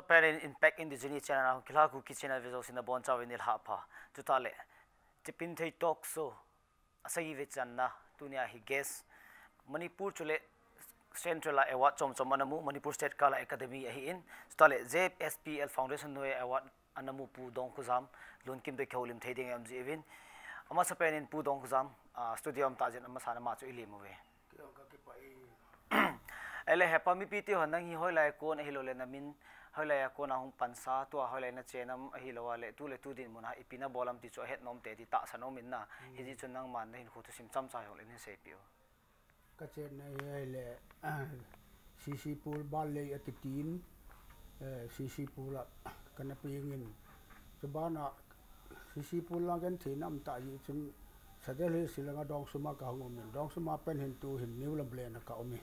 so parent impact in the journey channel kila Kuki channel video sin bon chaw in ha pha tutale Chipinthei Talkshow asai ve channa tunia hi guest Manipur chule Central Award chomanamu Manipur State Kala Academy hi in tutale JSPL Foundation no award anamu pu dong kuzam lon kim de kholim theding am jevin ama sa parent pu dong kuzam studio am tajen ama sana ma chu ilim we ele hepa mi piti honang hi hoilai kon hilole namin hoilai ko na hung pansa to hoilai na chenam hilawale tu le tu din mona ipina bolam ti cho het nom te ti ta sanom na hi ji chunang man hin khu tu sim cham cha hol in se pio ka chen nei le cc pool bal le atitin cc pool kana pingin chbana cc pool la gan thinam ta yi chun sadele silanga dong suma ka ngom dong suma pen hin tu hin new la blen ka omi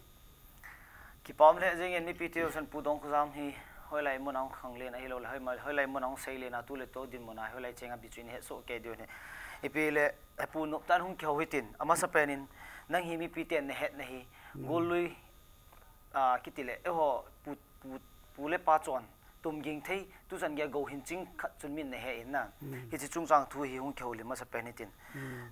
ki pom le jing en mi piti osan pu dong kham hi hoilai monang khangle na hilo hoilai monang seile na tu le to din mona hoilai chenga between he so ke dio ne ipile apu no tan hung khau hitin ama sa penin nang hi mi piti ne het nahi golui kitile eho pu le pa chon tum ging thei tu san ge go hin ching khat chun min ne he in na hi chi chung chang thu hi hung khau le ma sa penitin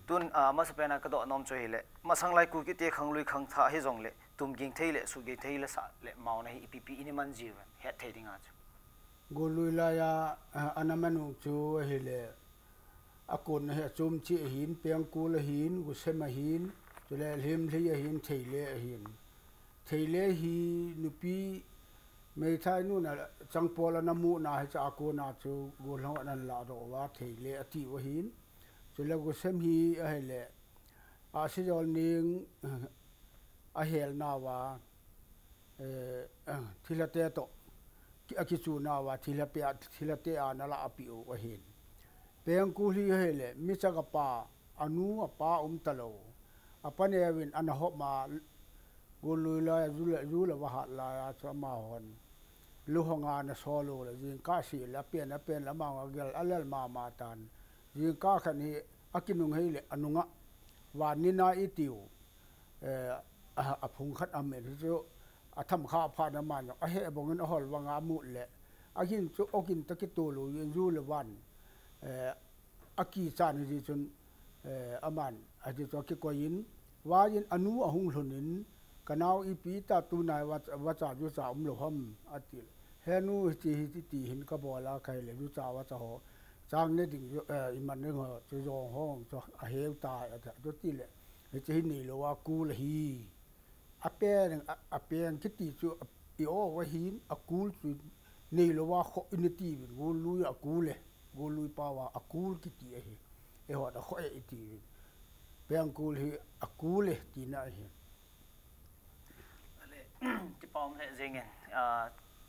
tun ma sa pena ka do nom cho hi le ma sang lai ku ki te khanglui khang tha hi jong le tum ging thei le su ge thei le sa le mau na hi ipp ini man ji he thei ding a golui la ya anamanu chu hi le akon he chum chi hin peng ku le hin gu sema hin chule him thei hin thei le hi nupi mấy thái nu na chẳng po là namu na hay cha ko na chu go lo na la do wa thei le ati wa hin chu le go sem hi a he le a si jol ning a hel na wa thilate to ki akichu na wa thilate a na la api o wa hin peng ku hi he le mi cha ka pa anu apa talo apane win an ho ma go lu la zu la wa ha la cha ma hon lu honga na solo la jing ka si la pen la ma gel alal ma tan jing ka khan hi akinung hei le anunga wa ni na itiu a phung khat am me chu atham kha pha na man a he bongin a hol wanga mu le ahin chu okin takitu lu yin zu le wan aki chan ji chun aman a ji to ki ko yin wa yin anu ahung hlunin kanau ipi ta tu nai wa cha ju cha lo hom atil henu ti hin ka bola khai le ju cha wa cha ho chang ne ding iman ne ho chu jo hong cho a heu ta a ti le he chi ni lo wa ku le hi a pen ki ti chu i o wa hin a kul chu ni lo wa kho in ti go lu a ku le go lu pa wa a kul ki ti he ho da kho e ti pen kul hi a ku le ti na hi ti pom he jingen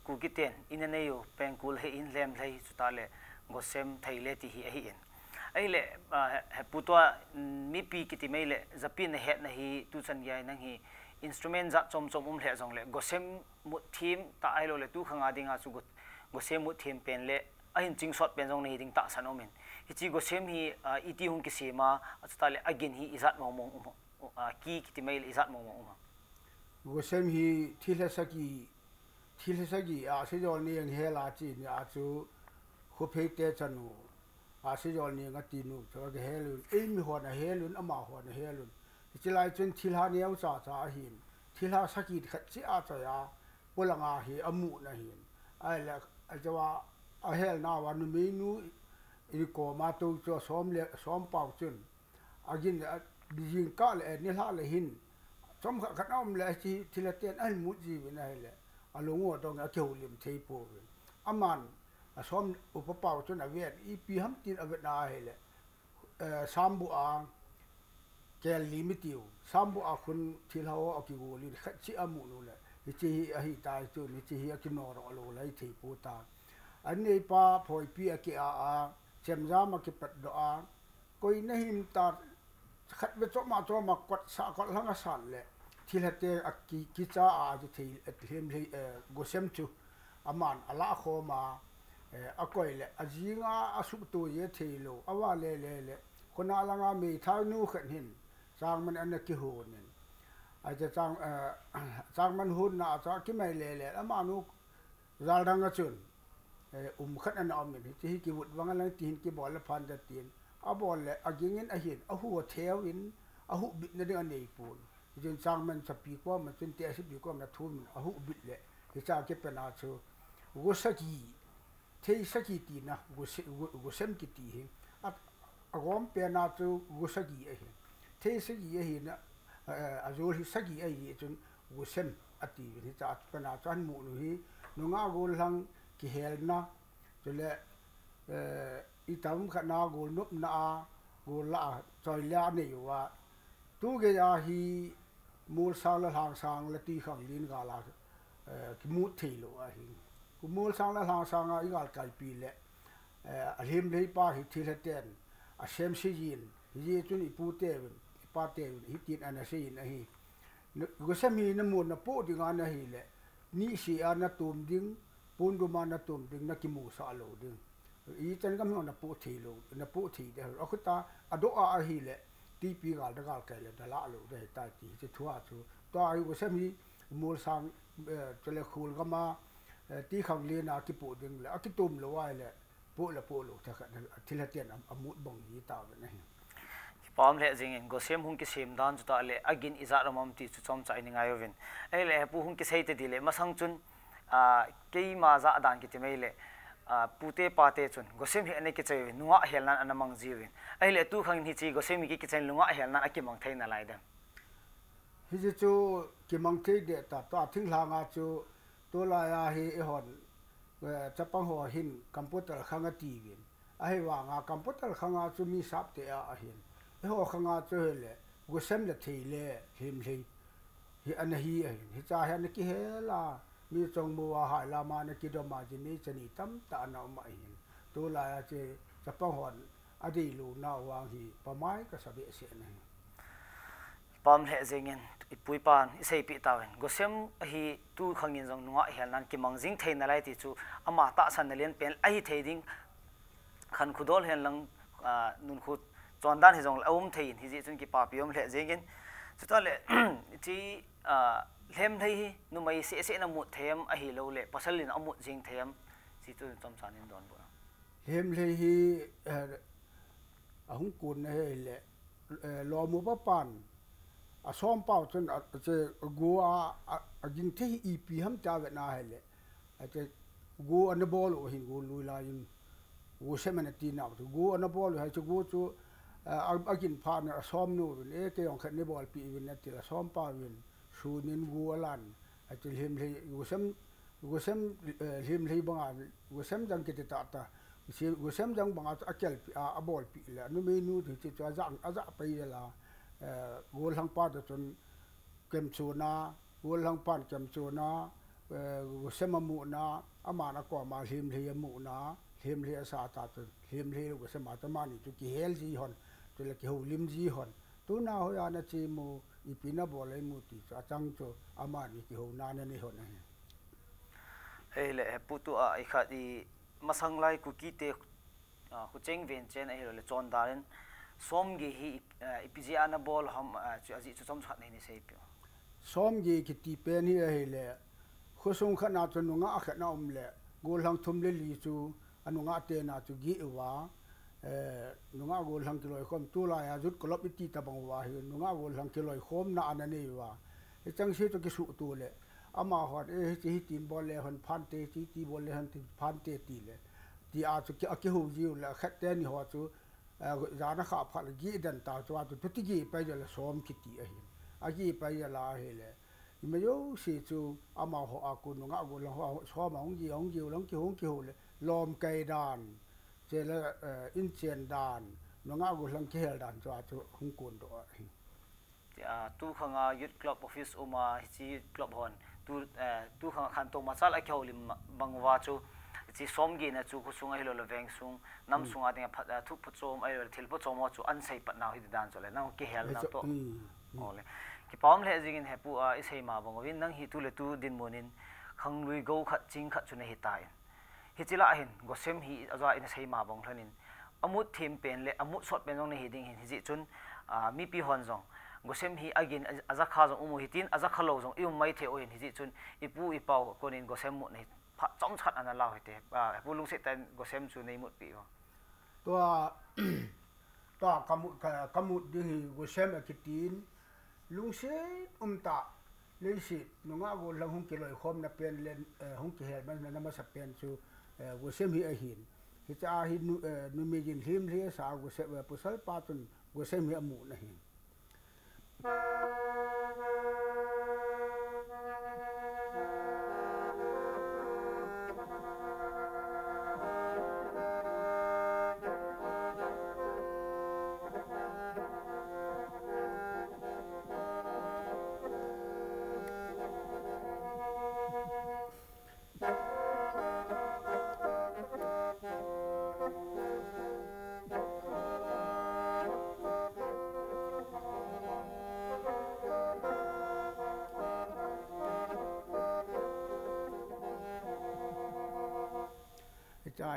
Kuki ten inaneyo pengkul he in lem lei chutale gosem thaile ti hi hi en aile he putwa mi pi kiti meile zapin he na hi tu chan yai nang hi instrument za chom le jong le gosem mu thim ta ailo le tu khanga dinga chu gosem mu thim pen le ahin ching shot pen jong nei ding ta sanomen hi chi gosem hi iti hung ki sema chutale again hi izat mong ki kiti meile izat mong gosem hi thilesagi a se jol ni ang hela chi ni a chu khu phei te chanu a se jol ni nga ti nu cho ge helun e mi ho na helun ama ho na helun chi lai chun thilha ni au cha hin thilha saki khat chi a cha ya polanga hi amu na hin ai la a jawa a hel na wa nu mi nu i ko ma tu cho som pau chun agin bijing ka le ni la le hin som khat om le chi thilaten an mu ji na le alungo dong a keulim thei po aman a som upapau chun avet ipi ham tin avet na hele sambu a kel limitiu sambu a khun thilhaw akigoli khachi amu nu le chi a hi tai chu ni chi hi akinor alo lai thei po ta anei pa phoi pi aki a chemja ma ki pat do a koi na him ta khat be cho ma kwat sa ko langa san le thilate akki kicha a ji thei athem lei gosem chu aman ala kho ma akoi le ajinga asu tu ye theilo awa le kona langa me thau nu khan hin chang man an ki ho nen a ja chang man hun na cha ki mai le amanu zal dang a chun khát anh om mình thì cái vật vắng là tiền cái bò là phan đã tiền bò là again hiện hùa theo in hùa bịt nó đang này buồn dân sang mình sắp bị qua mà dân tiền sắp bị qua mà thun hùa bịt lệ thì sao cái bên nào cho vô sắc gì thế sắc gì tiền na vô xem cái tiền gom bên nào cho vô sắc gì ấy thế sắc gì ấy na rồi sắc gì ấy cho vô xem ati thì sao bên nào cho anh mù rồi nó ngã vô lăng cái hell na cho lệ itam khát na vô núp na vô la trời la này wa tu cái hi mua sang là hàng sang là ti khang liên gà là cái mút thì lộ hi cái mua sang là hàng sang ấy gà cái pi lệ hiểm lấy pa hi thì là tiền xem sĩ gì gì cho ni pu te pa te hi tin anh sĩ này cái xem hi nó muốn nó po đi ngang này lệ ni si anh nó tôm đinh pun đồ mà nó tôm đinh nó kim mua sa lộ đinh ý chân cái nó po thì lộ nó po thì để ở cái ta đó hi lệ tí pi gal da gal cái là lạ lộ để ta tí chỉ thua chú ta ai có xem đi mua sang cho là khul cái mà tí khang liên à cái bộ đừng là cái tôm lộ ai là bộ lộ thật thì là tiền mút bông gì tao vậy này pom le jing go sem hung ki sem dan chu ta le agin iza ramam ti chu chom chai ni ngai ovin ai le pu hung ki sei te di le masang chun ke ma za dan ki ti mai le pute pate chun gosem hi ane ki chei nuwa helnan anamang jiwin ai le tu khang hi chi gosem ki chen lunga helnan akimang theina lai dem hi ji chu kimang thei de ta thing la nga chu to la ya hi hon chapang ho hin computer khanga ti win ai wa nga computer khanga chu mi sap te a hin ho khanga chu le gosem le thei le him hei hi an hi cha han ki he la mi trong mua hải la ma này kia đó mà chỉ ní chỉ ní tắm ta nào mà hiện tôi là chỉ tập bao hòn ở đây lu nào hoàng thì bao mai cái sao bị xịn này pom hệ zingen ipui pan isei pi tawen gosem hi tu khangin jong nuwa helnan ki mangjing theina lai ti chu ama ta san len pen ai theding khan khudol hen lang nun khut chondan hi jong awum thein hi ji chun ki pa piom le zingen chuta le chi hem thei nu mai se na mu them a hi lo le pasalin amu jing them si tu chom chanin don bo hem le hi hung kun ne le lo mu pa pan a som pau chun che go a jing thei ep ham ta ve na hele a che go an bol o hi go lui la yin go semana ti na go an bol ha che go chu agin partner som nu ne ke yong khat ne bol pi win na ti la som pa win su nin gualan a til him le gosem him le banga gosem jang ke ta si gosem jang banga akel a bol pi la nu me nu ti cha jang a ja pe la gol hang pa da chun kem chu na gol hang pan kem chu na gosem mu na ama na ko ma him le mu na him le sa ta him le gosem ma ta ma ni tu ki hel ji hon tu la ki ho lim ji hon tu na ho ya na chi mu ipina bolai muti cha chang cho amani ki ho na ne ni ho na ei le putu a i kha di masang lai kuki te hu cheng ven chen ai le chon darin som gi hi ipji ana bol ham chu aji chu chom chat nei ni sei pyo som gi ki ti pen hi ai le khosung khana chu nu nga kha na le gol hang thum le li chu anu nga te na chu gi wa nunga gol hang kiloi khom tu la ya jut kolop iti ta bang wa hi nunga gol hang kiloi khom na an nei wa e chang si to ki su tu le ama hot e chi tin bol le hon phan te chi ti bol le han ti phan te ti le ti a chu ki hu ji la khat te ni ho chu za na kha pha gi dan ta chu tu ti gi pa la som ki ti a hi a gi pa ya la he le me yo si chu ama ho a ku nunga gol ho so ma hong ji long ki ho le lom kai dan che la in chen dan no nga go lang ke hel dan cho chu hung kun do tu khanga youth club office uma chi club hon tu khanga khan to masal a khawlim bangwa chu chi somgi na chu khu sunga hilo lo veng sung nam sunga dinga phat thu phu chom ai thil phu chom chu an sei pat naw hi dan chole na ke hel na to ole ki pom le jingin he pu a isei ma bangwin nang hi tu le tu din monin khang lui go khat ching khat chu ne hi tai hi chila hin gosem hi azwa in sei ma bang thanin amut thim pen le amut sot pen jong ne hi ding hin hi chun mi pi hon jong gosem hi again aza kha jong umu hitin aza khalo jong ium mai the o hin hi chun ipu ipau konin gosem mu ne phát trong chặt anh lao hết thế phụ lung sẽ tên có xem chú này một bị không toa kamut đi go xem ở cái tin lung sẽ ta lấy sĩ nó ngã go lang hung cái lời khom na pen lên hung cái hệ bên nó mà sắp pen chú go xem hi ahin hi cha hi nu mi jin him hi sa go xem ở pusal patun go xem hi amu na hi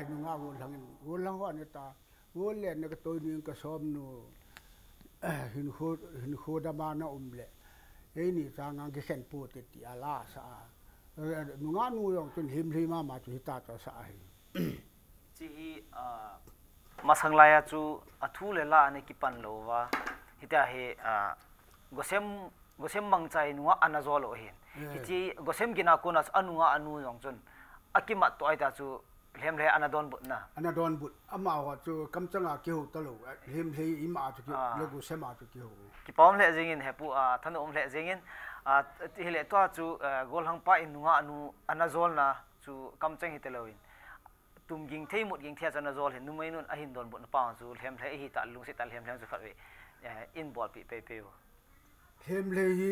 ai nu ngã vô lang hoa này ta vô lên cái tôi niệm cái xóm nu hình khô đam na lệ ấy nị ta ngang cái khen po tết ti ala sa nu ngã nu yong chun him mà chu ta cho sa hi chỉ mà sang lai chu thu le la này kipan lo wa hita he gosem mang chai nu ana zo lo hin chỉ gosem gina konas anu yong chun akimat to ai ta chu hem le anadon but ama wa chu kamchanga ki hu talo hem le ima chu ki legu sema chu ki hu ki pom le jingin hepu thanom le jingin hele to chu gol hang pa inunga anu anazol na chu kamchang hiteloin tum ging thei mut ging thia chana zol hin numai nun ahin don but pa chu hem le hi ta lung se tal hem chu khatwe in ball pi pe hem le hi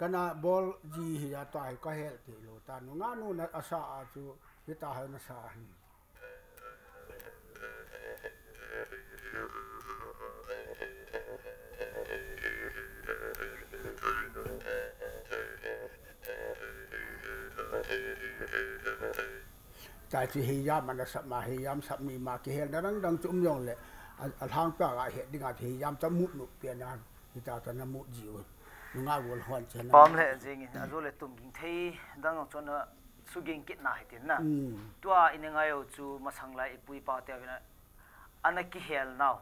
kana ball ji hi ya tai ka hel ti lo ta nu nga nu na asa a chu hi ta ha na sa hi ta chi hi ya man sa ma hi yam sa mi ma ki hel dang chum yong le a thang pa ga he dinga hi yam cha mut nu pian nan hi ta ta na mu ji nga wol hon chen pom le jing in azol le tum ging thei dang chon na su ging kit na hitin na tua in nga yo chu masang lai ipui pa te na anaki hel now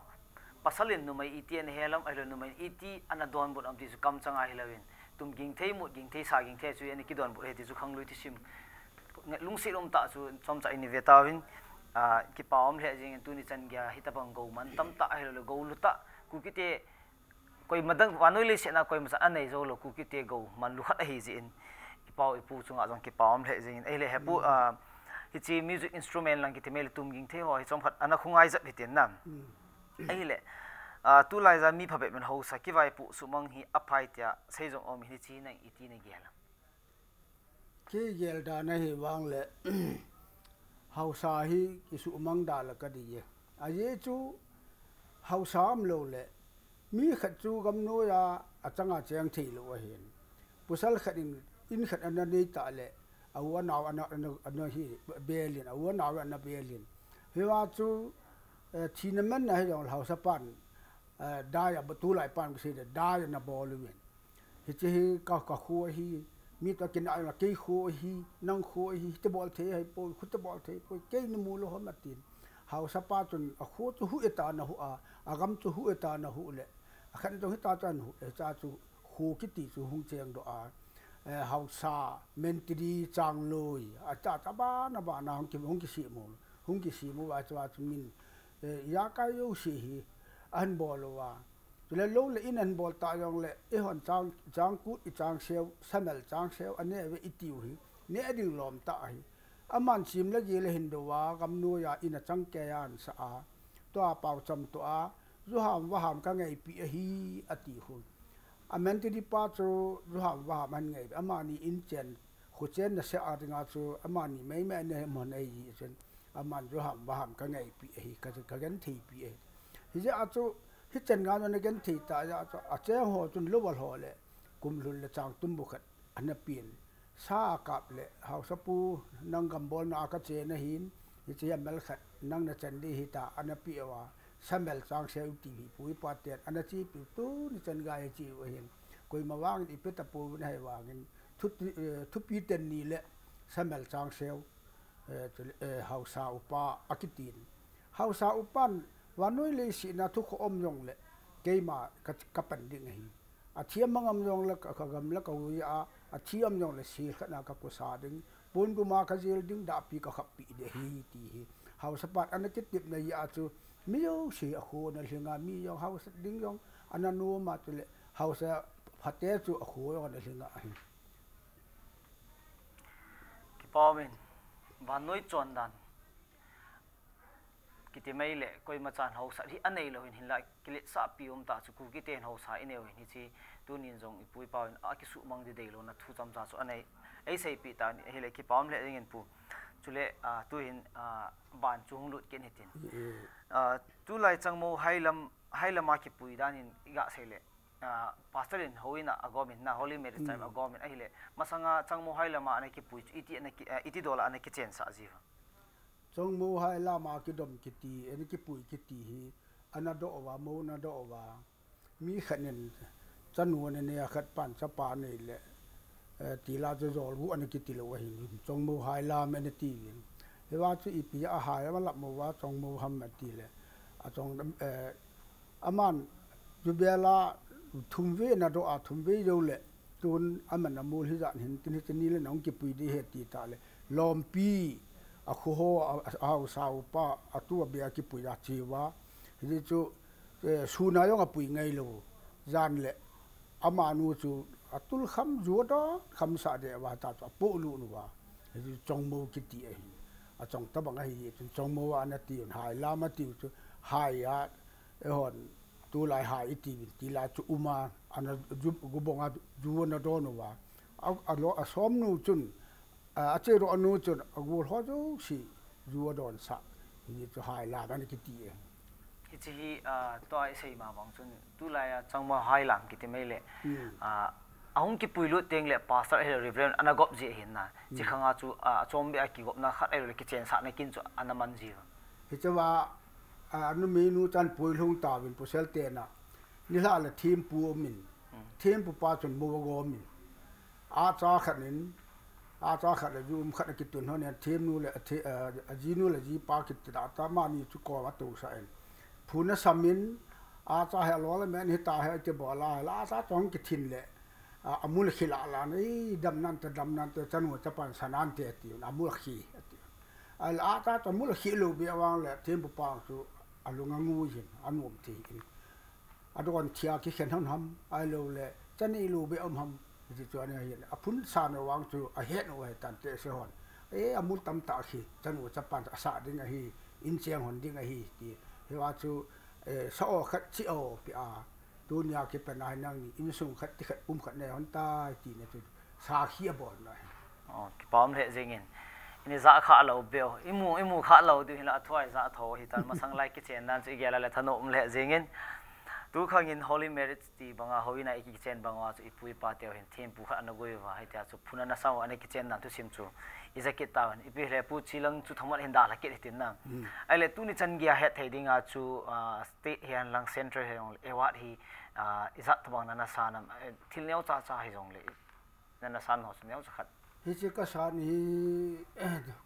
pasalin nu mai itien helam ai nu mai iti ana don bot am ti chu kam changa hilawin tum ging thei mut ging thei sa ging thei chu ani ki don bot he ti chu khang lui ti sim lungsi lom ta chu chom cha in vetawin ki pom le jing tu ni chan gya hitapang go man tam ta ai lo go lu ta ku ki te koi madang wanoi le se na koi masa anei zo lo ku ki te go man lu khat hi ji in ipau ipu chunga jong ki pawm le jing ei le hepu hi chi music instrument lang ki te mel tum ging the ho hi chom khat ana khungai zat hitin na ei le tu lai za mi phabe men ho sa ki vai pu sumang hi aphai tia sei jong om hi chi na iti ne gel ki gel da na hi wang le hausa hi ki su mang da la ka di ye a ye chu hausa am lo le mi khat chu gam no ya achanga cheng thi lo hin pusal khat in khat an nei ta le awa naw an hi belin awa naw an belin he wa chu thinaman na he jong hausa pan da ya batu lai pan se da ya na bol wen he che ka khu hi mi ta kin ai ke khu hi nang khu hi te bol the hai po khu te bol the po ke ni mu lo ma tin hausa pa chun a khu chu hu eta na hu a gam chu hu eta na hu le khan to ta chan hu cha chu khu ki ti chu hung cheng do a hausa mentri chang loi a cha ba na hung ki si mu wa cha min ya ka yo si hi an bol wa le lo le in an bol ta yong le e hon chang ku i chang seo sanal chang seo ane we itiu hi ne ading lom ta hi aman sim la gi le hin do wa gam nu ya in a chang ke yan sa a to a pau cham to a zu ham wa ham ka ngai pi hi ati hu amen ti di pa chu zu ham wa man ngai amani in chen khu chen na se a ringa chu amani mai me ne mon ai ji chen aman zu ham wa ham ka ngai pi hi ka gan thi pi hi ja chu hi chen nga no gen thi ta ja a che ho chun lo wal ho le kum lul le chang tum bu khat an pin sa kap le hau sa pu nang gam bol na ka che na hin hi che mel khat nang na chen di hi ta an pi wa samel chang se ti hi pui pa te an chi pi tu ni chen ga chi wa hin koi ma wang i pe ta pu na hai wa ngin thu pi ten ni le samel chang seo hausa upa akitin hausa upan wanoi le si na thu khom yong le keima kapan ding hi a thiam mangam yong la ka gam la ka wi a thiam yong le si khana ka pusa ding pun gu ma ka jil ding da pi ka khap pi de hi ti hi hausa pat an ki tip na ya chu mi yo si a khu na hinga mi yo hausa ding yong ananu ma tu le hausa phate chu a khu yo na hinga hi ki pawmin vanoi chon dan kiti mai le koi ma chan hausa hi anei lo hin la kilit sa pium ta chu ku ki ten hausa ineu hi chi tu nin jong ipui pawin a ki su mang di dei lo na thu cham cha chu anei ei sei pi ta ni hele ki pawm le ngin pu chule tu hin ban chung lut ken hitin tu lai changmo hailama ki pui dan in ga sei le pastorin hoina agomin na holy marriage time agomin ai le masanga changmo hailama ane ki pui iti dola ane ki chen sa jiwa chong mo hai la ma ki dom ki ti en ki pui ki ti hi ana do wa mo na do wa mi khanen chanu ne ne khat pan cha pa ne le ti la jo zol bu an ki ti lo hi chong mo hai la me ne ti win he wa chu i pi a hai ma la mo wa chong mo ham ma ti le a chong aman ju be la thum ve na do a thum ve jo le tun aman na mul hi za hin tin ni le nong ki pui di he ti ta le lom pi a khu ho a sau pa a tu bia ki pui a chi wa hi chu su na yong a pui ngai lo zan le ama nu chu atul kham zu do kham sa de wa ta po lu nu wa hi chong mo ki ti a hi a chong ta bang a hi chong mo wa na ti hai la ma ti chu hai a e hon tu lai hai ti la chu uma ana ju gu bonga ju na do nu wa a lo a som nu chun a che ro anu chun a gu ho jo si ju don sa hi chu hai la na ki ti e hi chi hi to ai sei ma bang chun tu lai changma hai lam ki ti mai le ahung ki puilu teng le pastor he reverend anagop ji hin na chi khanga chu chom be ki gop na khat ai le ki chen sa na kin chu anaman ji hi chawa anu me nu chan pui lung ta win pu sel te na ni la le thim pu min thim pu pa chun mo go min a cha khanin a cha khat le jum khat ki tun ho ne thim nu le a ji nu le ji pa ki ta ta ma ni chu ko wa tu sa en phu na samin a cha he lo le men hi ta he che bo la sa chong ki thin le amul khila la nei dam nan te chanu chapan sanan te ti amul khi al ata to mul khi lu bi awang le thim pu pa chu alunga ngu yin anum ti adon thia ki khen ham ai lo le chani lu bi ham ji chu ne hi apun sa no wang chu a het no he tan te se hon amul tam ta khi chanu chapan sa ding a hi in cheng hon ding a hi ti he wa chu sa o khat chi o pi a dunia ki penai nang in sung khat ti khat khat ne hon ta ti ne chu sa khi bol na ki pam re jengin ini za kha lo beo imu kha lo du hila thwai za tho hi tan masang lai ki chen nan chi gela le thano le jengin tu khangin holy marriage ti banga hoina ki chen bangwa chu ipui pa te hin them pu kha na goi wa hai ta chu phuna na saw ane ki chen nan tu sim chu izaki tawan ipi le pu chilang chu thamat hin da la ki tin na ai le tu ni chan gya he thei dinga chu state hian lang center he ewat hi izat tabang na sanam thil neu cha cha hi jong le na san ho neu cha khat hi che ka san hi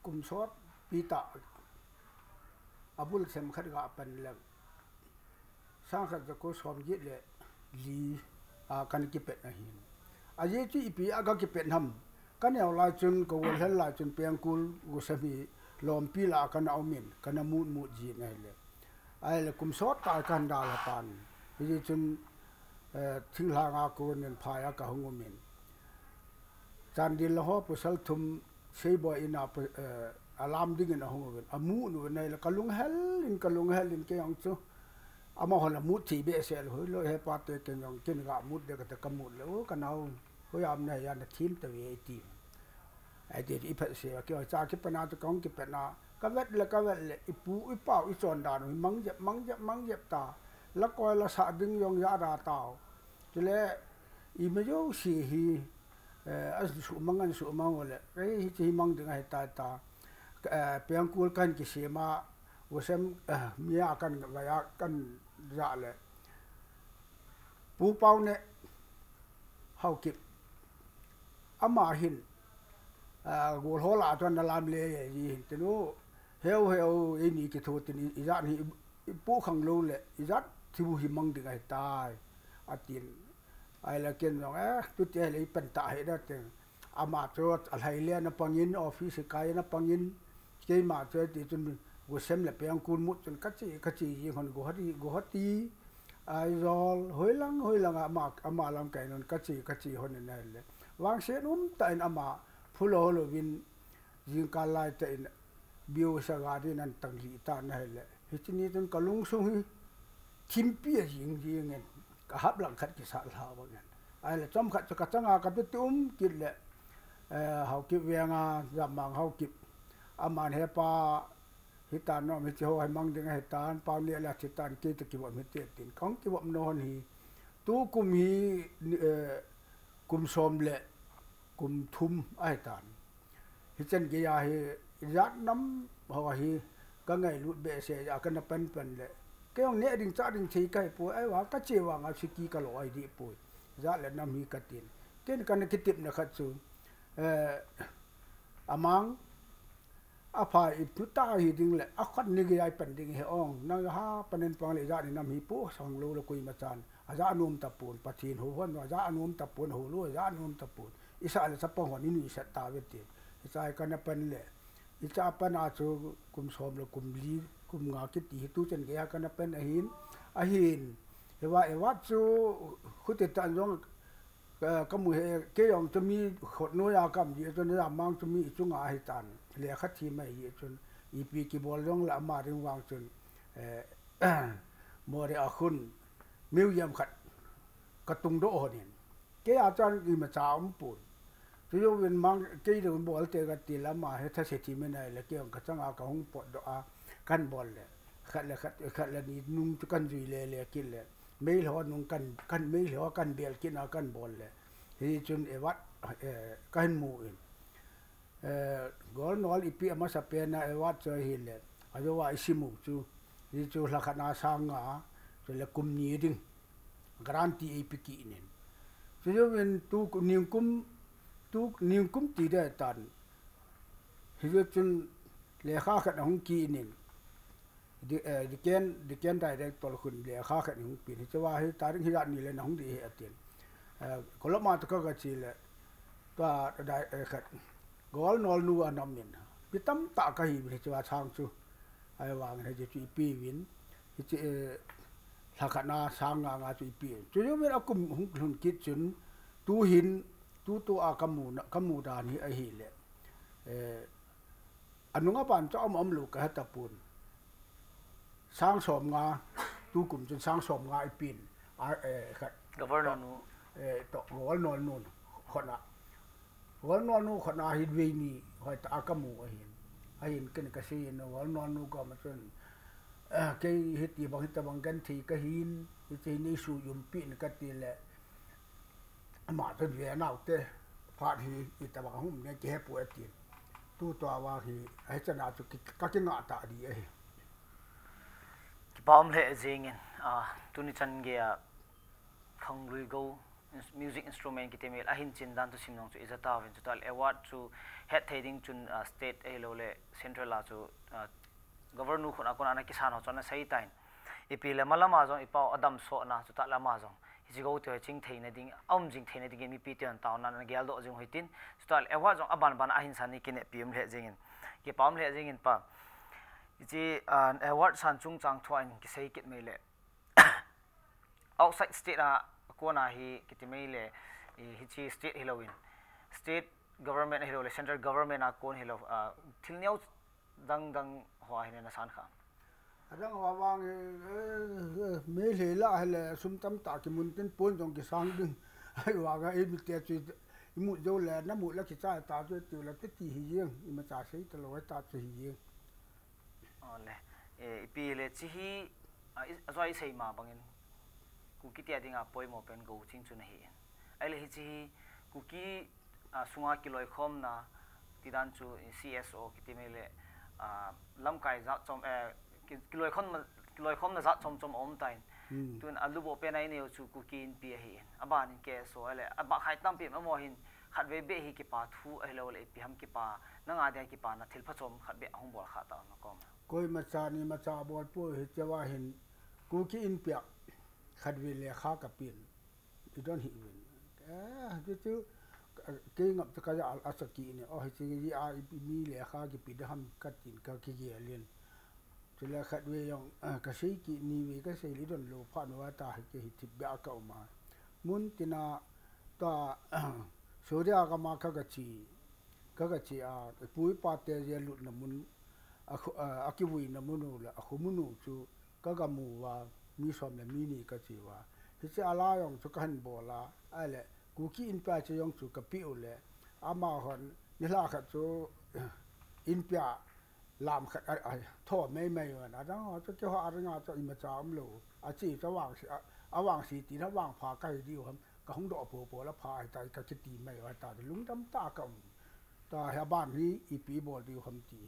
kum sot pi ta abul sem khat ga pan le sang khat ko som gi le li kan ki pet na hi a ye chi pi aga ki pet nam kan yaw la chun ko wol hel la chun peng kul go sabi lom pi la kan au min kan mu ji na le ai le kum sot ta kan da la pan hi chun thing la nga ko nen pha ya ka hung min chan dil ho pusal thum sei boy ina alam ding na hung amu nu nei la kalung hel in ke yang chu ama hola mu thi be sel ho lo he pa te ken yong ken ga mu de ka mu lo ka nau ho yam na ya na thim te we ti ai de i pha se ke cha ki pana to kong ki pana ka vet le i pu i pau i chon da no mang jep ta la ko la sa ding yong ya da tao chule i me yo si hi as su mang ole hi chi mang ding ai ta peng kul kan ki se ma wasem mia kan ga ya kan za le pu pau ne hau ki ama hin gol hola ton lam le yi tenu heu ini ki thot ni izat hi pu khang lo le izat thibu hi mang dingai tai atin ai la ken no tu te le pen ta he da te ama cho al hai le na pangin office kai na pangin ke ma che ti chun go sem le peng kun mu chun ka chi yi hon go hati ai rol hoi lang ama lam kai non ka chi hon na le wang se ta in ama phulo lo win jing ka lai te in biu sa ga di nan tang li ta na le hi chini tun kalung su hi thim pi jing en ka hab lang khat ki sa la wa ngan ai le chom khat ka changa ka tu kit le hau ki wenga zamang hau ki aman he pa hitan no mi chi ho hai mang ding hai tan pa ni la chi tan ki te ki wa mi te tin kong ki wa non hi tu kum hi kum som le kum thum ai tan hi chen ki ya hi zat nam ho hi ka ngai lu be se ya ka na pen le ke ong ne ding cha ding chi kai pu ai wa ka che wa nga si ki ka lo ai di pu za le nam hi ka tin ken kan ki tip na khat chu amang apa itu ta hi ding le akhat ni ge ai pen ding he ong na ha panen pang le za ni nam hi pu sang lo kui ma chan aza anum ta pun pathin ho hon wa za anum ta pun ho lo za anum ta pun isa le sa pong ni ni sa ta ve ti isa ka na pen le isa pa na chu kum som lo kum li kum nga ki ti tu chen ge ka na pen a hin e wa chu khu te tan jong ka mu he ke yong chu mi khot no ya kam ji chu na mang chu mi chu nga hi tan le kha thi mai hi chun i pi ki bol jong la ma ring wang chun mo re a khun miu yam khat ka tung do ho nin ke a chan i ma cha pun chu yo win mang ke de bol te ga ti la ma he tha se ti me nai le ke ka changa ka hung pot do a kan bol le khat le ni nung chu kan jui le kin le me lo nung kan me lo kan bel kin a kan bol le hi chun e wat kan mu in gol nol ipi ama sa pena e wat cho hi le ayo wa isimu chu hi chu la khana sanga chu le kum ni ding garanti ipi ki inen chu yo wen tu ning kum ti de tan hi yo chun le kha khat hong ki inen di ken direct tol khun le kha khat hong pi ni chawa hi ta ring hi ni le na hong di he atin koloma to ka chi le ta dai khat gol nol nu anam min pitam ta ka hi bi chawa chang chu ai wang he ji pi win hi thakana sang nga chu pi chu yo me akum hun kit chun tu hin tu a kamu da ni a hi le anunga pan cho om lu ka ta pun sang som nga tu kum chun sang som nga i pin khat governor nu to gol nol nu khona gol nol nu khona hi we ni hoi ta kamu a hin ken ka si no gol nol nu ko ma chun ke hiti bang gan thi ka hin hi ni su yum pin ka ti le ma ta ve nau te pha hi ta ba hum ne ke pu ati tu to wa hi ai chana chu ka ki nga ta di ai ki pom le jing in tu ni chan ge khang lui go music instrument ki temel a hin chin dan tu sim nong chu izata wen chu tal award chu head heading chun state a lo le central la chu governor khona kona na kisan ho chona sei tain ipi le malama jong ipau adam so na chu ta lama jong jigo te ching theina ding jing theina ding mi pi ten taw na gel do jing hoitin chu tal award jong aban a hin sani kin pm le jing in ki pam le jing in pa ji award san chung chang thoin ki sei kit me le outside state kona hi kitimei le hi chi state hilowin state government hilo le central government kon hilo thilneu dang ho hin na san kha adang wa wang me le la hele sum tam ta ki mun tin pon jong ki sang ding ai wa ga e mi te chu mu jo le na mu la ki cha ta chu tu la te ti hi yeng i ma cha sei to lo ta chu hi yeng ole pi le chi hi azoi sei ma bangin Kuki tia dinga poi mo pen go ching chu na hi ai le hi chi Kuki sunga kiloi khom na tidan chu CSO kitimele lam kai za chom kiloi khom na za chom om tain tun alu bo pe nai ne chu Kuki in pi hi aban in ke so ale aba khai tam pi mo hin ขัดเวเบฮีกิปาทูไอโลเลยพิฮัมกิปานังอาเดียกิปานะทิลผสมขัดเบะหงบอลขาตานะก็มาก้อยมาจานี่มาจาบอลป่วยจะว่าเห็นกูกินเปียกขัดเวลข้ากับเปลี่ยนอีดอนหิวินจู่ๆเก่งกับจะกระยาอาสกีเนี่ยอ๋อจริงๆยี่อามีเลข้ากิปิดทำกัดจินกับกิเกียเลียนจะแล้วขัดเวยังกระสีกินีเวก็เสียลิดอนโลผ่านว่าตาให้เกิดทิบเบะเก่ามามุนตินาตาสุริยากามาขกจีปุยปาเตเยลุนมุนอากิวุยนมุนูละอาคุมุนูจูก็กมูว่ามีสมและมีนี่ก็จีว่าที่จะอะไรยองจุกันโบลาไอ้แหละกูกี้อินเปียจะยองจุกับปิวเลยอามาหอนนี่ละขัดจูอินเปียลามขัดท่อไม่วันอ่ะจังจะเกี่ยวอะไรงานจะอิมจามโลอาจีจะวางสีตีถ้าวางผาใกล้ดีครับก็คงดอกโผล่แล้วพายใจก็คิดตีไม่ว่าตาลุงดำตากำตาเฮบ้านนี้อีปีบอลดีคำตี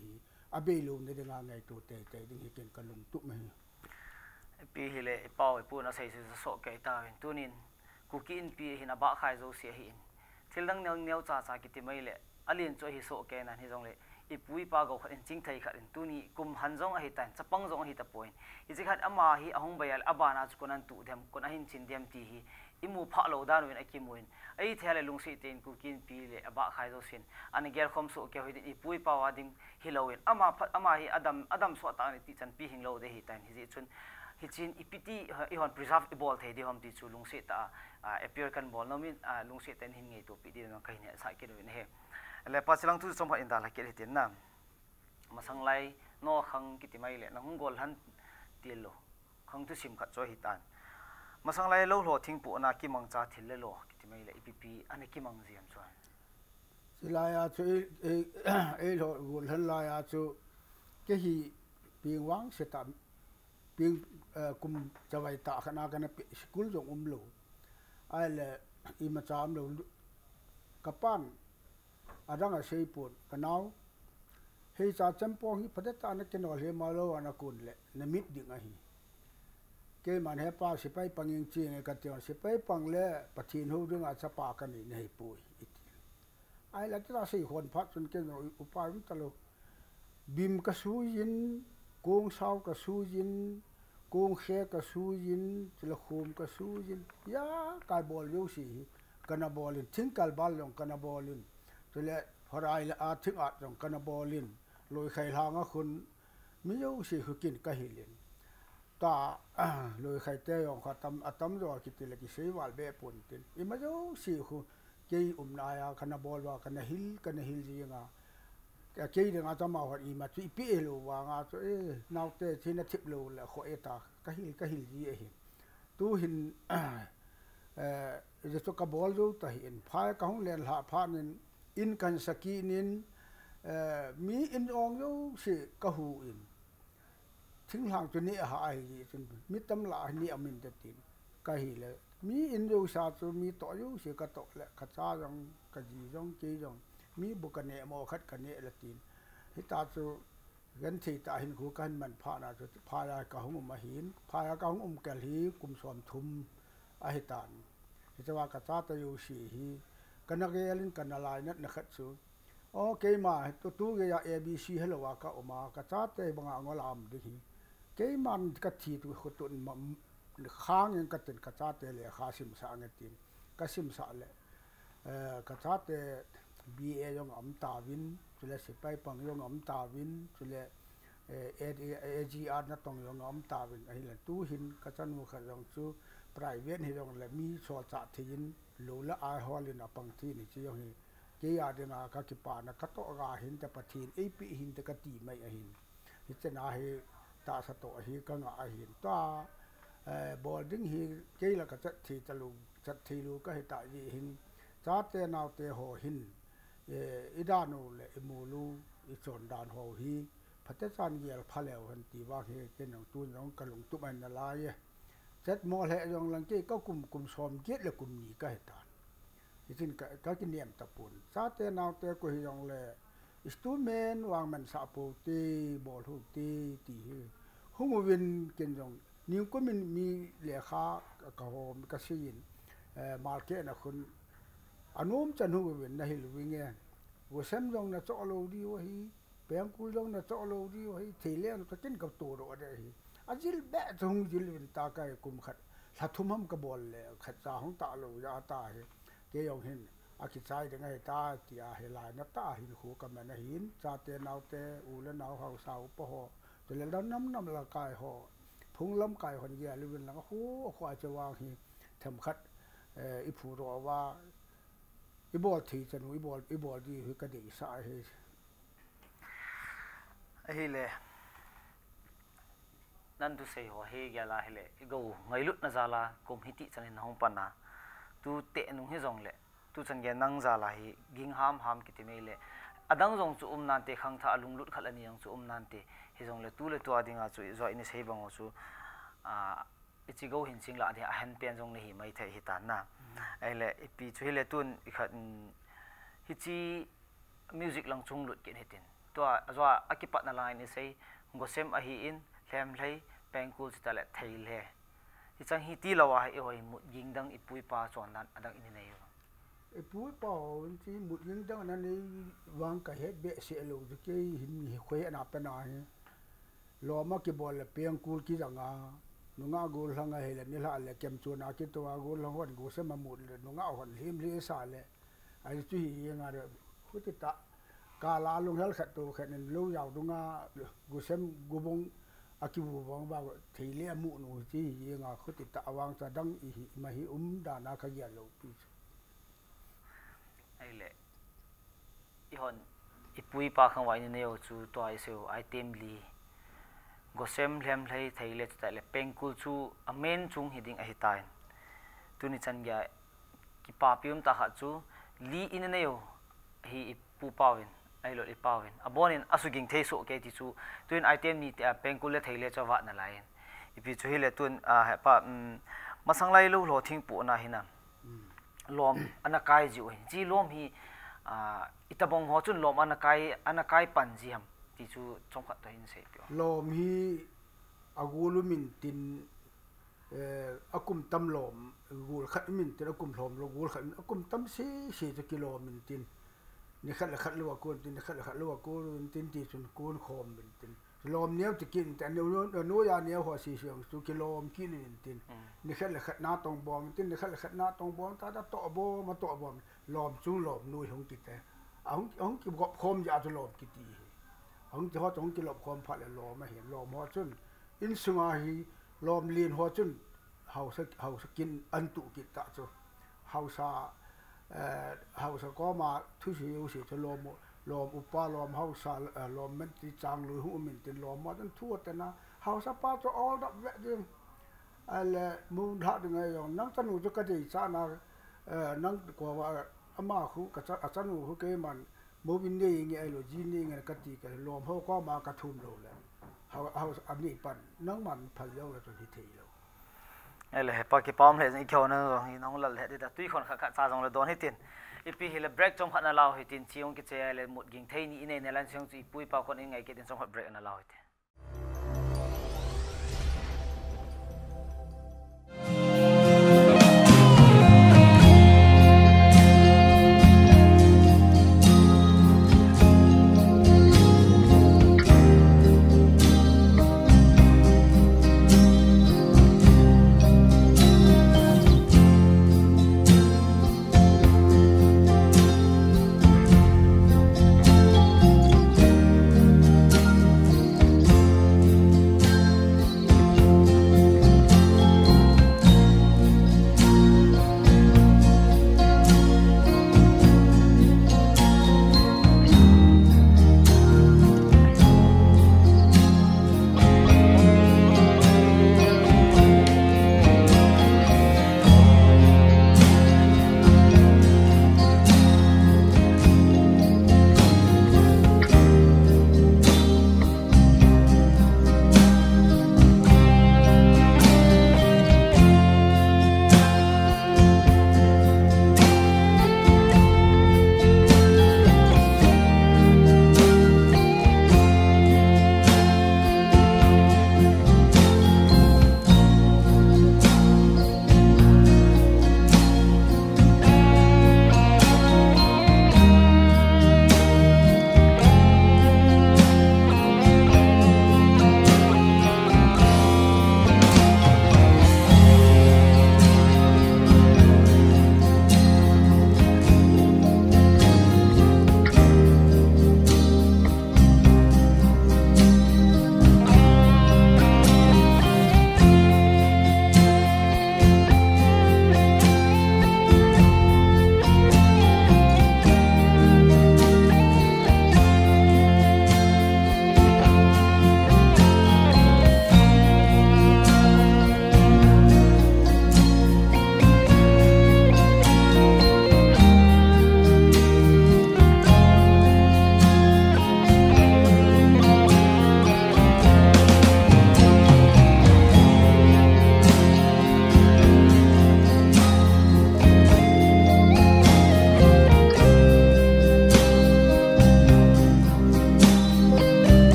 อาเบลูในเรื่องไงตัวเตะดึงให้เก่งกันลุงตุ๊กไหมปีฮิเลเป้าปูน่าใส่สุดโสเกตาวินตุนินกูกินปีหินาบ้าขายโจเสียหินที่ดังเนียวจ่ากิติไม่เละอเลียนจ่อยฮิโสเกนันฮิจงเลยอีปุยปากเขาจริงไทยขัดตุนี่กุมหันจงอหิตันจะปังจงอหิตะปอยอีจิขัดอามาฮิอาหงใบยัลอาบานาจุกนันตุเดมคนอหินชินเดียมตีฮิอิมูพะโลดานวินไอคิมวินไอเทเลลุงสิเตนกูกินปีเลอาบ้าขายโจสินอันนี้เกลคอมโสเกหิดิอีปุยปาวาดิมฮิโลวินอามาฮิอดัมสวดตานิติจันปีหิงโลเดหิตันฮิจิชุนฮิจินอีพิตีอีฮอน preserve อีบอลเทดีฮอมติจูลุงสิตาappear กันบอลน้องมินลุงสิเตนหินไงตัวปีดีน้องใครเนี่ยสายเกลวินเฮและปัจจุบันทุกสมบัติอินดาลเกลหิตินนะมาสังไลนอขังกิติไม่เละนังกอลหันเตียโลขังทุสิมขัดจอยหิตันมาสังไลโลโหทิ้งปูนากิมังจ่าทิลเลโลกิติไม่เละอีพีอันนี้กิมังเสียมจวนสิลายาจูเอโลกุลหันลายาจูเกฮีปีงวังเสตามปีงกุมจะไว้ตาขนาดกันสกุลจงโลไอ้เละอิมาจามโลกับปั้นอาดังอาเซียปุ่นกันเอาเฮ้ยจ่าจำปองฮีพัฒนาเกินอะไรมาแล้ววันกุลเละนมิดดิ่งอ่ะฮีเกมันเฮป้าสิไปปังยิงจีนกันเตียนสิไปปังเละปะทินหูเรื่องอาจจะปากันนี่ในปุยไอ้ละที่เราสี่คนพัดจนเกินอุปาวิตโลบิมกสูยินกงสาวกสูยินกงเขกสูยินจุลคุมกสูยินยากายบอลยูสีกันบอลินทิ้งกัลบอลลงกันบอลินจุลพอไรละอาทิ้งอาจลงกันบอลินลอยไข่ลางคุณไม่ยูสีคือกินกะฮิลินตาลอยไข่เตยองขัดตำรวจกิติเลกิเสวาลเบปุ่นตินอีมายูสีคือเกี่ยนายกันบอลว่ากันฮิลจีงาเกี่ยนอาจจะมาหัดอีมาที่ปีเอโลว่างาจะนาวเตที่นัดทิบโลและขอเอตากะฮิลจีเองตู้หินจะตัวกบอลดูแต่เห็นพายกะหงเลียนหาพานินอินกันสกีนินมีอินองยูสิกะหูอินถึงหางตัวนี้หายจนมีตำลานี่อมินตินกะฮิเลมีอินยูชาตัวมีต่อยูสิกะต่อและขจาจงกะจีจงจีจงมีบุกเนโมขัดกันเนละตีนฮิตาจูกันที่ตาหินคู่กันมันพานาจูพายากะหงมาหินพายากะหงแกลีกุมสวมทุมอหิตานฮิตว่ากะจาตยูสีฮีกันนักเรียนกันอะไรนั่นนักจูโอเคมาตัวเกีย ABC ฮัลโหลว่ากะออกมากะจาเตบังงอลามดิฮีเกมันกะทีตัวขตุนค้างยังกะตินกะจาเตเลคาซิมสาเงตินกะซิมสาเลกะจาเตBA ยองอมตาวินจุเลสิไปปังยองอมตาวินจุเลAGR นัตองยองอมตาวินไอ้ละตู้หินกะจันมุขยองจู private หิยองละมีโซจะทินโลละอาฮอลินอปังทีนี่จิยองฮีเกียร์เดนากะกิปานะกะโตกาหินตะปะทิน AP หินตะกะตีไม่หินฮิจนาฮีตาสโตฮีกะงะหินตาบอลดิ้งฮีเกียละกะจะทีตะลุจัดทีลูกะฮิตายีหินจาเตนาวเตโหหินอิดานูเลอิมูลูอิชอนดานโฮฮีพัฒนาเกียร์พาเลวหันตีว่าเฮเกนองตูนองกะลงตุมันนาลายเจ็ดโมเลยองลังเกก็กุมสอมเกียร์และกุมนีก็เหตุการณ์ที่ก็กินเนียมตะปุนจาเตนาวเตกุฮิยองเลอิสตูเมนวางมันสาปูตีบอลทุกตีฮุงวินกินยองนิวก็มีเลขากะโฮมกะซีนมาร์เก็ตนะคุณ anum chan hu wen na hi lu nge wo sem dong na cho lo di wa hi peng kul dong na cho lo di wa hi thele na ka kin ka to ro de hi ajil be thung jil wen ta kai kum khat sa thum ham ka bol le khat cha hong ta lo ya ta he ke yong hin a ki chai de ngai ta ti a he lai na ta hin khu ka ma na hin cha te nau te u le nau hau sau po ho te le nam nam la kai ho phung lam kai hon ya lu wen la hu khwa cha wa hi tham khat i phu ro wa i bol thi chan i bol di hu ka de sa he hi le nan tu sei ho he ya la hele go ngai lut na za la kum hi ti chan hong pa na tu te nu hi zong le tu chan ge nang za la hi ging ham ki ti me le adang zong chu nan te khang tha alung lut khala ni yang chu nan te hi zong le tu le tu adinga chu zo ini sei bang chu ichi go hin sing la de han pen zong ne hi mai thai hi ta na ai le ipi chu hi le tun i khat hi chi music lang chung lut ke ne tin to azwa akipat na line ni sei go sem a hi in hlem hlei pengkul chi ta le thei le hi chang hi ti lawa hi hoi mu ging dang ipui pa chon nan adang ini nei ipui pa chi mu ging dang na nei wang ka he be se lo ju ke hin hi khoi ana pa na hi lo ma ki bol le pengkul ki janga nunga gol hanga he le ni la le kem chu na ki to a gol hang hon go se ma mu le nunga hon lim li sa le ai chu hi nga de khu ti ta ka la lung hel khat to khat nen lu yaw dunga go sem go bong akibu bang ba thile mu nu chi nga khu ti ta awang cha dang i hi ma hi da na kha ya lo pi ai le i hon ipui pa khang wai ni neo chu to ai seu item li go sem hlem hlei thile ta le pengkul chu amen chung hiding a hitain tuni chan ya ki pa pium ta kha chu li in neo hi ipu pawin ai lo i pawin abonin asuging thei so ke ti chu tuin item ni pengkul le theile chawa na lain ipi chu hi le tun ha pa masang lai lo lo thing pu na hina lom ana kai ji oi ji lom hi itabong ho chun lom ana kai pan ji ham ti chu chong khat to hin se pyo lom hi agulu min tin akum tam lom gul khat min tin akum lom lo gul khat akum tam si chu kilo min tin ni khat lo ko tin khat lo ko tin ti chun kun khom min tin lom neu ti kin tan no ya neu ho si siang chu kilom kin min tin ni khat na tong bong tin ni khat na tong bong ta to bo ma to bo lom chu lom nuôi hong ti te hong ki gop khom ya chu lom ki ti hong ti ho tong ki lom khom pha le lom ma hian lom ho chun in sunga hi lom lin ho chun hau sa kin an tu ki ta chu hau sa ko ma thu si u si chu lom upa lom hau sa lom men ti chang lu hu min tin lom ma tan thu ta na hau sa pa chu all that ve ding ale mun tha de ngai yong nang tanu chu ka dei cha na nang ko wa ama khu ka cha achanu hu ke man mo bin nei nge ai lo ji ni nge ka ti ka lom ho ko ma ka thum lo le hau an ni pan nang man phal yo la chu thi thei lo ele pa ki pam le ni khon na hi nong lal he da tui khon kha cha jong le don hi tin ipi hi le break chong khat na law hi tin chiong ki che le mut ging thei ni ine ne lan chiong chi pui pa kon ngai ke tin chong khat break na law hi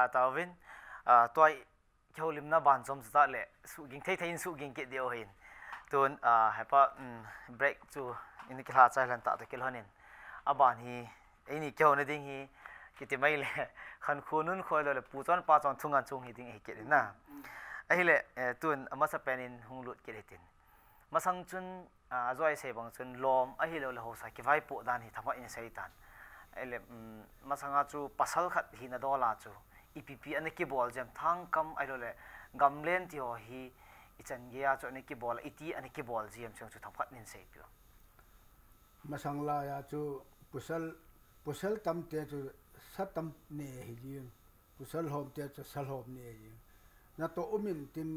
tao vin toy kêu lim na ban som ta le su ging thei thei su ging ke dio hin tun hapa break chu in ki la chai lan ta to kil hanin aban hi ini kêu na ding hi kiti mai le khan khunun khoi le pu chon pa chon thungan chung hi ding hi ke na ai le tun ama sa penin hunglut ke tin masang chun zoi se bang chun lom a hi lo le ho sa ki vai po dan hi thama in sei tan ai le masanga chu pasal khat hi na dola chu ipp an ki bol jam thang kam ai lo le gamlen ti ho hi ichan gia chu an ki bol iti an ki bol jam chung chu thaphat nin sei pyo masangla ya chu pusal tam te chu satam ne hi jing pusal hom te chu sal hom ne ji na to umin tin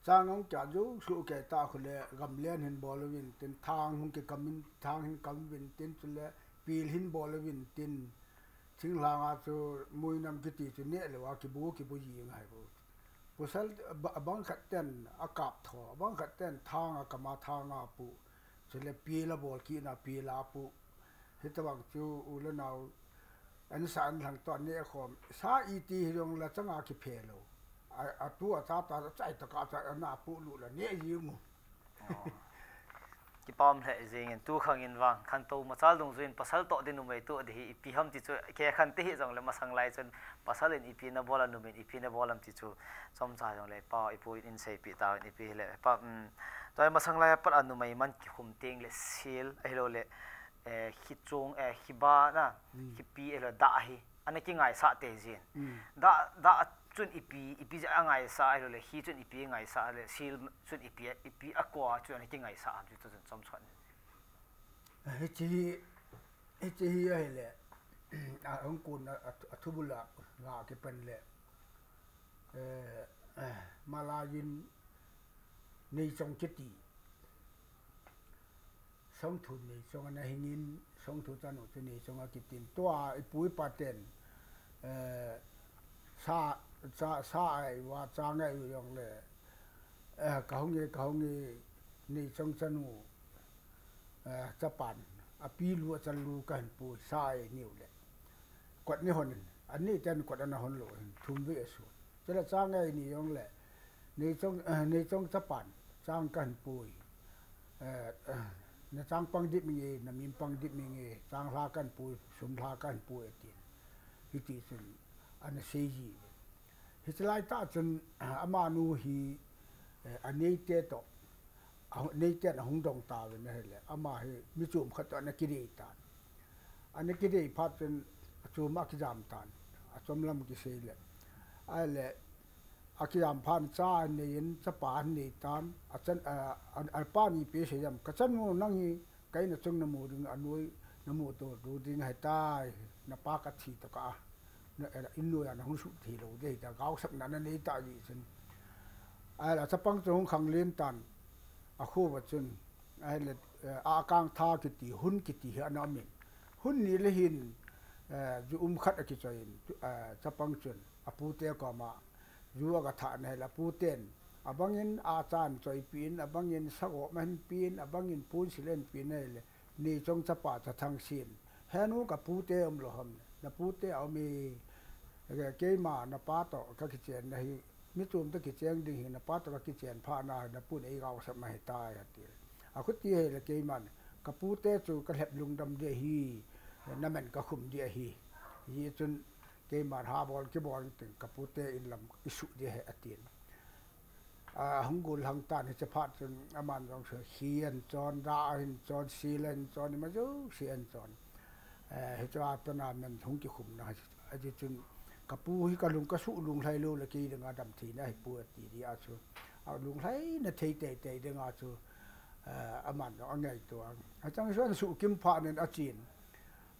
changong cha ju su ke ta khule gamlen hin bolwin tin thang hung ke kamin thang hin kamwin tin chule pil hin bolwin tin thinghlanga chu muinam ki ti chu ne lewa ki bu yi ngai bu pusal bang khat ten akap tho bang khat ten thang akama thang a pu chule pila bol ki na pila pu hitawang chu ulanau an san thang ton ne khom sa iti rong la changa ki phelo a tu a ta chai ta ka cha na pu lu la ne yi mu ki pam the jing tu khang in wang khan to machal dong zuin pasal to din numai tu di pi ham ti chu ke khan te hi jong le masang lai chun pasal in ipi na bola numin ipi na bolam ti chu som cha jong le pa ipu in sei pi ta in ipi le pa toy masang lai pat anumai man ki khum teng le sil ai lo le khi chung hiba na hi pi elo da hi an ki ngai sa te jin da chun ipi ja ngai sa ai lo le hi chun ipi ngai sa le sil chun ipi akwa chun ki ngai sa am chu chun som chhan hi ai le ang kun athubula nga ke pen le malayin nei chong cheti song thu nei chong na hingin song thu chanu chu nei chong a kitin to a ipui paten sa ai wa cha ngai yong le kaung nge ni chong chanu Japan a pi lu chan lu kan pu sai niu le kwat ni hon an ni ten kwat an hon lo thum ve su chela cha ngai ni yong le ni chong Japan chang kan pu na chang pang dip mi na min pang dip mi chang la kan pu sum la kan pu etin hiti sun an sei ji hitlai ta chun amanu hi anei te to nei te na hung dong ta le le ama hi mi chum khat na kiri ta an kiri phat chun chu ma ki jam tan a chom lam ki sei le ai le akiam phan cha nein chapa nei tan a chan a pa ni pe se yam ka chan mo nang hi kai na chung na mu ding anoi na mu to du ding hai tai na pa ka thi ta ka na inu ya na hu su thi lo de ta gao sak na na nei ta ji chen ai la chapang chung khang len tan a khu ba chun ai le a kang tha ki ti hun ki ti ha na min hun ni le hin ju khat a ki choin chapang chun a pu te ko ma ruwa ka tha na la pu ten abangin a chan choi pin abangin sago man pin abangin pun silen pin le ni chong chapa cha thang sin hanu ka pu te lo ham na pu te au mi ke ma na pa to ka ki chen na hi mi tum ta ki cheng ding hi na pa to ka ki chen pha na na pu ei gao sa mai ta ya ti a khu ti he le ke man ka pu te chu ka lep lung dam de hi na men ka khum de hi yi chun ke mar ha bol ke bol tin kapute in lam isu de he atin hungul hang tan he chaphat chun aman rong se hian chon ra hin chon silen chon ma jo sian chon he cha ta na men thung ki khum na a ji chun kapu hi ka lung ka su lung lai lo le ki nga dam thi na he pu ti ri a chu a lung lai na thei te te de nga chu aman ro angai to a chang suan su kim pha nen a chin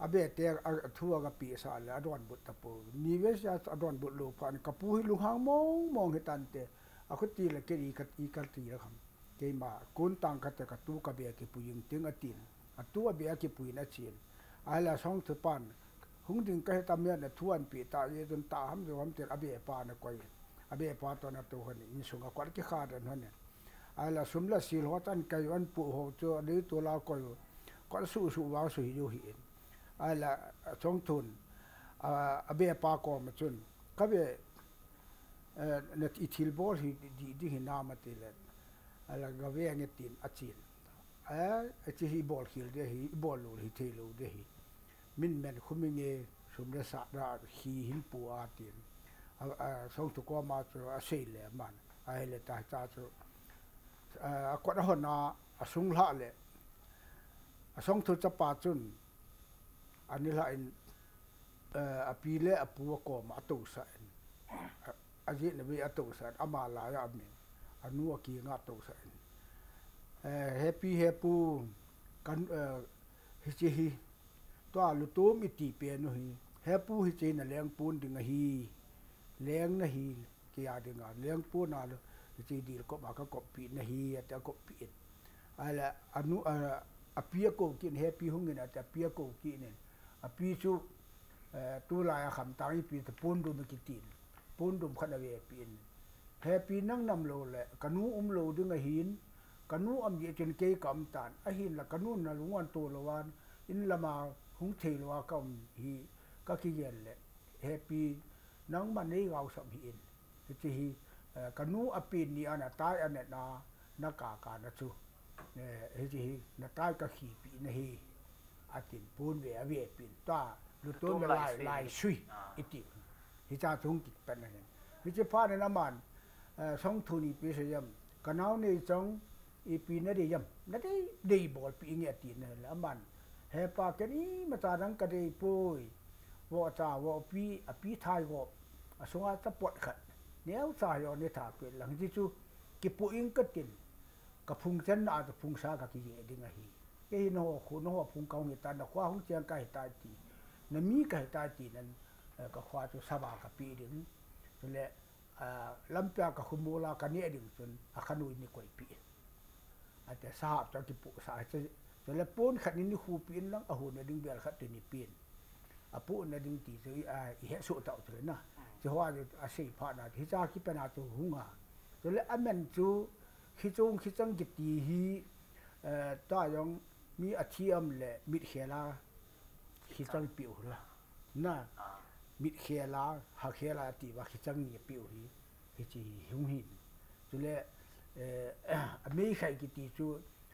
abe te thua ga pi sa la adon but tapo ni ve sa adon but lo phan kapu hi lu hang mong he tan te a khuti le ke ri ka ti ka ti ra kham ke ma kun tang ka te ka tu ka be ke pu yin ting a tin a tu a be ke pu na chin ai la song thu pan hung ding ka ta me na thuan pi ta ye dun ta ham jo ham te abe pa na koi abe pa to na to honi in sunga kwat ki kha dan hone ai la sumla sil ho tan kai wan pu ho cho ni to la koi ko su wa su hi jo hi ai la chong thun abe pa ko ma chun ka be net ithil bol hi di hi na ma ti le ala ga ve nge tin a chin a chi hi bol khil de hi bol lu hi thelo de hi min men khuminge sum de sa ra hi hin pu a tin a song tu ko ma chu a sei le man a hele ta cha chu a ko da hon na a sung la le a song tu cha pa chun ani la in a pi le a pu ko ma tu sa a ji ne bi a tu sa ama la ya mi anu ki nga tu sa happy happy kan hi chi hi to lu tu mi ti pe no hi happy hi chi na leng pun ding hi leng na hi ki ya ding a leng pu na lu chi di ko ma ka ko pi na hi ta ko pi ala anu a pi ko kin happy hung ni na ta pi ko ki ne a pi chu tu la ya kham ta pi ta pun du mi ki tin pun dum khana ve pin happy nang nam lo le kanu lo ding a hin kanu am ye chen ke kam tan a hin la kanu na luan to lawan in lama hung thei lo kam hi ka ki yen le happy nang man nei gau sam hi in chi hi kanu a pin ni ana tai ana na ka na chu he chi hi na tai ka khi pi na hi atin pun ve a ve pin ta lu to me lai sui iti hi cha chung ki pen na hi chi pa na man song thu ni pi se yam kanau nei chong i pi na de yam na dei bol pi nge ti na la man he pa ke ni ma ta dang ka dei pui wo cha wo pi a pi thai go a sunga ta pot khat neu cha yo ne tha pe lang ji chu ki pu ing ka tin ka phung chen na ta phung sa ka ki ye ding a hi ke no khu no phung kaung ni ta na kwa hung chiang kai ta ti na mi kai ta ti nan ka khwa chu sa ba ka pi ding le lampia ka khumula ka ne ding chun a khanui ni koi pi ate sa ta ki pu sa che le pon khat ni khu pin lang a hu na ding bel khat ni pin a pu na ding ti chu i he su ta chu na che hwa a sei pha na hi cha ki pa na chu hunga le amen chu khi chung khi chang ki ti hi ta yong mi a thiam le mit khela khi chang pi u la na mit khela ha khela ti wa khi chang ni pi u hi chi hung hin chu le a me khai ki ti chu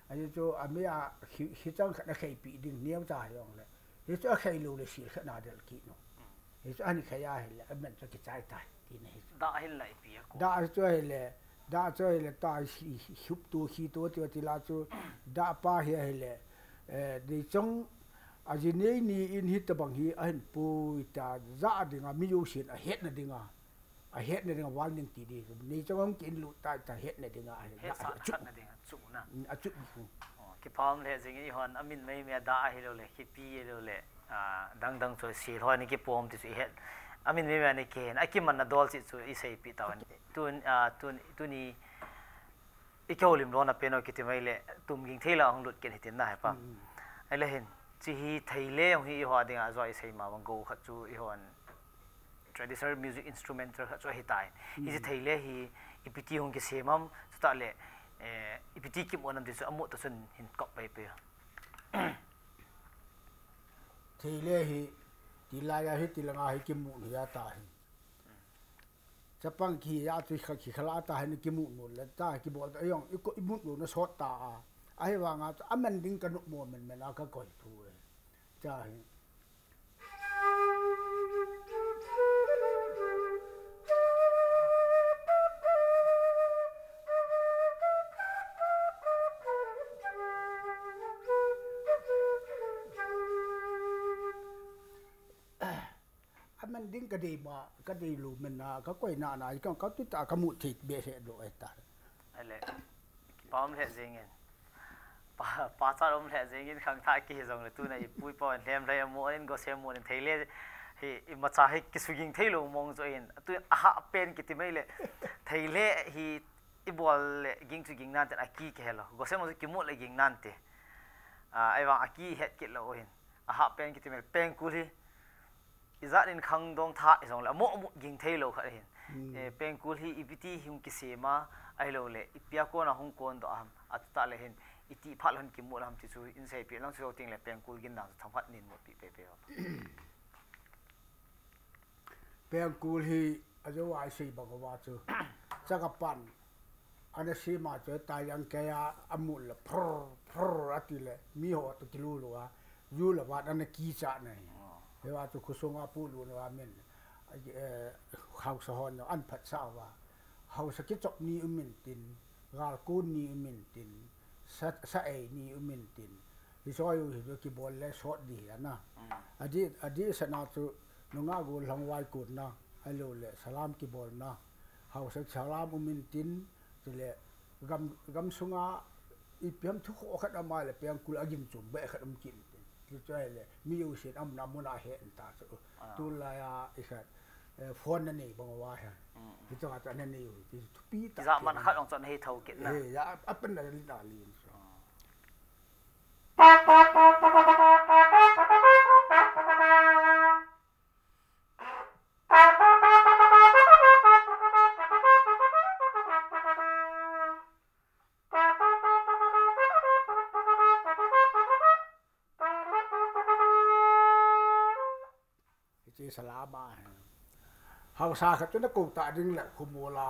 ani chu a me a khi chang kha na khai pi ding niam cha yong le hi chu a khai lu le si kha na del ki no hi chu ani khaya he le amen chu ki chai tai ti ne da hin lai pi ko da chu he le da chơi là ta hụp tu khi tu thì là chú đã pa he le để trong à gì này ni in hit bằng hi anh pui ta ra đi ngà mi yu xin à hết này đi ngà wal ning ti đi ni trong ông kín lụt ta hết này đi ngà hết chút này đi ngà chút na à chút cái palm le jing i hon amin mai me da hi lo le ki pi lo le dang dang cho si hoi ni ki pom ti hết amin me ne ken aki man na dol chi chu i sei pi tawan tun ni ikolim lo na peno ki ti mai le tum ging thela hong lut ken hitin na ha pa ai le hin chi hi thaile hong hi ho ding a zoi sei ma wang go kha chu i hon traditional music instrumental kha chu hi tai hi chi thaile hi ipiti hong ki semam sta le ipiti ki monam de chu amu ta sun hin kop pai pe thaile hi tilaya hi tilanga hi ki mu ya ta hi chapang ki ya chi khala ta hi ki mu le ta ki bol ta yong i ko i mu no shot ta ai wa nga amen ding ka no mo men a ka koi thu cha hiมันดิ้งกระดีมาก็ดีลูมันนะก็ก้อยนานาก็ตุตากระมุดถิดเบสโดไอตาอะไรปอมแหละจริงเงี้ยป้าจ้าอมแหละจริงเงี้ยข้างท้ายกี่จงเลยตู้ในปุยปอนเทมไรมัวเอ็นก็เสียมัวเอ็นเทเลเฮ้มาจ้าให้กิสุกิงเทลมองตัวเองตู้อาหาเป็นกิติไม่เลยเทเลฮีอีบอลเลยกิงสุกิงนั่นแต่อากีแค่ละก็เสียมันกิมุเลยกิงนั่นเตไอ้ว่าอากีเฮ็ดกิละโอ้เห็นอาหาเป็นกิติไม่เป็นกูที่อีจัดอินขังดงท่าอีสองละมั่วยิงเทโลเขาเห็นเป็นกูที่อีพิธีหิมกิเสมาไอโลเลยอีเปียโกนะฮงกอนตัวอัตตาเลยเห็นอีตีพัดหันกิมหมดทำที่ช่วยอินเซปีน้องช่วยติงเลยเป็นกูกินน้ำทำพัดนินหมดปีเปย์เป็ peng kul hi ajo ai sei bagawa chu chakapan ana si ma chu tayang kaya amul phur atile mi ho to kilu lo yu la wa ana ki cha nei he wa chu khusonga pu lu wa men khau sa hon an phat sa wa hau sa ki chok ni umin tin gal kun ni umin tin sa e ni umin tin hi soi hi ki bol le shot di na adi sana chu nunga go langwai kut na hello le salam ki bol na hau sa salam umin tin le gam sunga ipiam thu kho khat ama le piang kul agim chum be khat um kin ti chai le mi u sin am na muna he ta chu tu la ya ikhat phone na nei bang wa ha ti cha ta na nei ti pi ta za man khat ong chon hei thau kit na ya apan na li da li chỉ salama hau sa khat na ko ta ding la khumula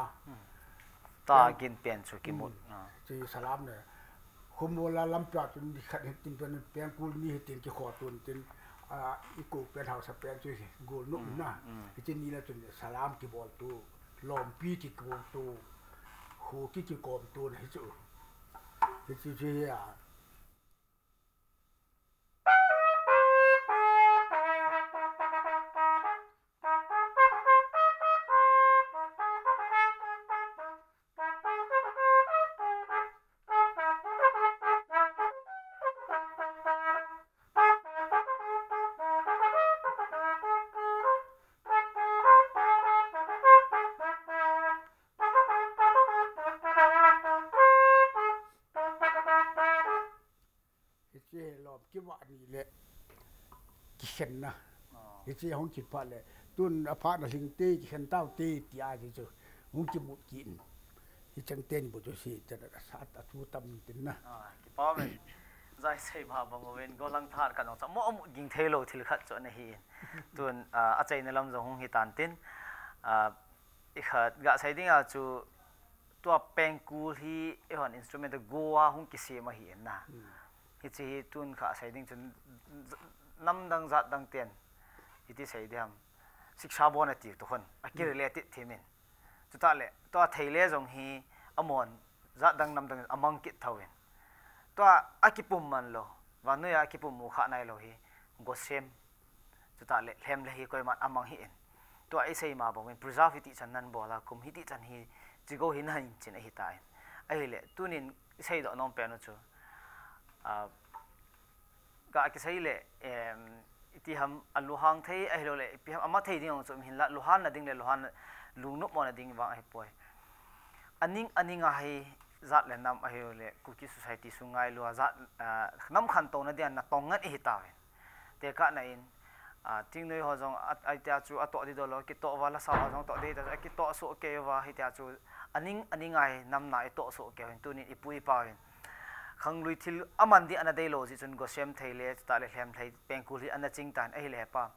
ta gin pen chu ki mut chỉ salam ne khumula lam pya tin di khat tin pen pen kul ni tin ki kho tun tin i ko pen hau sa pen chu gol nu na chỉ ni la tin salam ki bol tu lom pi ki ko tu khu ki kom tu ne chu chỉ ya ki wa ni le ki khen na chi hong ki pa le tun apha na ling te ki khen tau te ti a ji chu hong ki mu ki hi chang ten bu chu si cha da sa ta thu tam tin na ki pa men zai sei ba bang wen go lang thar kan ong cha mo mu ging thelo thil khat cho na hi tun a chai na lam zo hong hi tan tin i khat ga sai ding a chu to peng kul hi e hon instrument goa hong ki se ma hi na chi tun kha sai ding chun nam dang zat dang ten iti sai diam siksha bon ati to khon akir related themin chuta le to theile jong hi amon zat dang nam dang amang kit thawin to akipum man lo wa nu ya akipum mu kha nai lo hi go sem chuta le hem le hi koi man amang hi en to ai sei ma bong preserve iti chan nan bola kum hi ti chan hi chigo hin han chin hi ta ai le tunin sei do nom pe no chu ga cái say lệ thì ham aluhang thấy ai rồi lệ thì ham ama thấy đi ông chụp hình là luhan là đinh lệ luhan lung núp mòn là đinh vàng ai bồi aning ai zat lệ nam ai rồi lệ Kuki society sungai lua zat nam khăn tàu na dian na tông ngắt ai ta thế cả này tiếng nói họ rằng ai tia chu ato đi đó lo cái to vào sao họ rằng to đi đó cái to số kêu vào hay tia chu aning ai nam nai to số kêu tu ni ipui pa khang lui thil aman di ana dei lo ji chun go sem theile ta le hem thei pengkul hi ana ching tan ai le pa